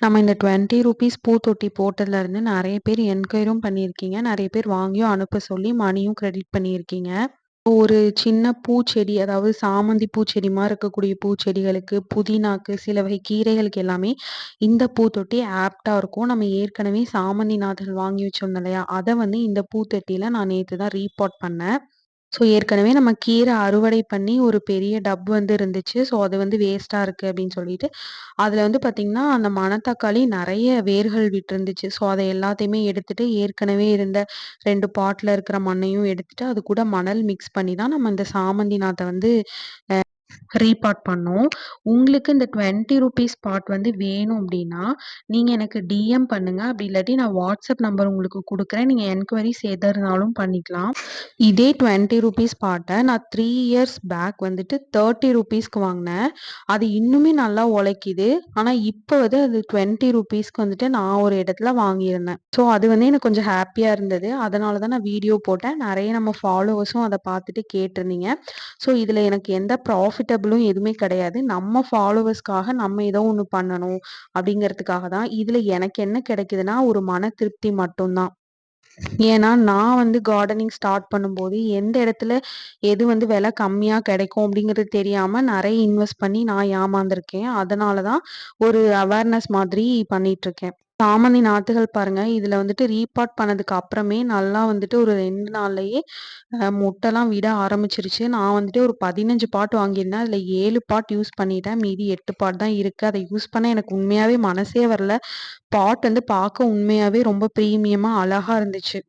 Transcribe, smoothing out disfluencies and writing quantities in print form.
நம்ம இந்த ₹20 பூத்தொட்டி போட்டதுலருந்து நெறைய பேர் என்கொயரியும் பண்ணியிருக்கீங்க. நெறைய பேர் வாங்கியும் அனுப்ப சொல்லி மணியும் கிரெடிட் பண்ணியிருக்கீங்க. ஒரு சின்ன பூச்செடி, அதாவது சாமந்தி பூச்செடி மாரி இருக்கக்கூடிய பூச்செடிகளுக்கு, புதினாக்கு, சில வகை கீரைகளுக்கு எல்லாமே இந்த பூத்தொட்டி ஆப்ட்டா இருக்கும். நம்ம ஏற்கனவே சாமந்தி நார்கள் வாங்கி வச்சிருந்தோம் இல்லையா? அத வந்து இந்த பூத்தொட்டியில நான் நேத்து தான் ரீபாட் பண்ணேன். ஸோ ஏற்கனவே நம்ம கீரை அறுவடை பண்ணி ஒரு பெரிய டப் வந்து இருந்துச்சு. ஸோ அது வந்து வேஸ்ட்டா இருக்கு அப்படின்னு சொல்லிட்டு, அதுல வந்து பார்த்தீங்கன்னா, அந்த மணத்தக்காளி நெறைய வேர்கள் விட்டுருந்துச்சு. ஸோ அத எல்லாத்தையுமே எடுத்துட்டு, ஏற்கனவே இருந்த 2 பாட்ல இருக்கிற மண்ணையும் எடுத்துட்டு, அது கூட மணல் மிக்ஸ் பண்ணி தான் நம்ம இந்த சாமந்தி நாத்த வந்து ரீபாட் பண்ணோம். உங்களுக்கு இந்த ₹20 பாட் வந்து வேணும் அப்டின்னா, நீங்க எனக்கு டிஎம் பண்ணுங்க. அப்டி இல்லாட்டி நான் வாட்ஸ்அப் நம்பர் உங்களுக்கு குடுக்குறேன். நீங்க என்குயரீஸ் எத இருந்தாலும் பண்ணிக்கலாம். இதே ₹20 பாட்ட நான் 3 இயர்ஸ் பேக் வந்துட்டு ₹30க்கு வாங்குனேன். அது இன்னுமே நல்லா உழைக்குது. ஆனா இப்ப வந்து அது ₹20க்கு வந்துட்டு நான் ஒரு இடத்துல வாங்கியிருந்தேன். ஸோ அது வந்து எனக்கு கொஞ்சம் ஹேப்பியா இருந்தது. அதனால தான் நான் வீடியோ போட்டேன். நெறைய நம்ம ஃபாலோவர்ஸும் அத பார்த்துட்டு கேட்டிருந்தீங்க. ஸோ இதுல எனக்கு எந்த ப்ராஃபிட்டபிளும் எதுவுமே கிடையாது. நம்ம ஃபாலோவர்ஸ்க்காக நம்ம ஏதோ ஒண்ணு பண்ணணும் அப்படிங்கிறதுக்காக தான். இதுல எனக்கு என்ன கிடைக்குதுன்னா, ஒரு மன திருப்தி மட்டும் தான். ஏன்னா, நான் வந்து கார்டனிங் ஸ்டார்ட் பண்ணும்போது, எந்த இடத்துல எது வந்து விலை கம்மியா கிடைக்கும் அப்படிங்கிறது தெரியாம நெறைய இன்வெஸ்ட் பண்ணி நான் ஏமாந்துருக்கேன். அதனால தான் ஒரு அவேர்னஸ் மாதிரி பண்ணிட்டுருக்கேன். சாமந்தி நாத்துகள் பாருங்க, இதுல வந்துட்டு ரீபாட் பண்ணதுக்கு அப்புறமே நல்லா வந்துட்டு ஒரு 2 நாள்லயே மொட்டெல்லாம் விட ஆரம்பிச்சுருச்சு. நான் வந்துட்டு ஒரு 15 பாட் வாங்கியிருந்தேன். அதுல 7 பாட் யூஸ் பண்ணிட்டேன். மீதி 8 பாட் தான் இருக்கு. அத யூஸ் பண்ண எனக்கு உண்மையாவே மனசே வரல. பாட் வந்து பார்க்க உண்மையாவே ரொம்ப பிரீமியமா அழகா இருந்துச்சு.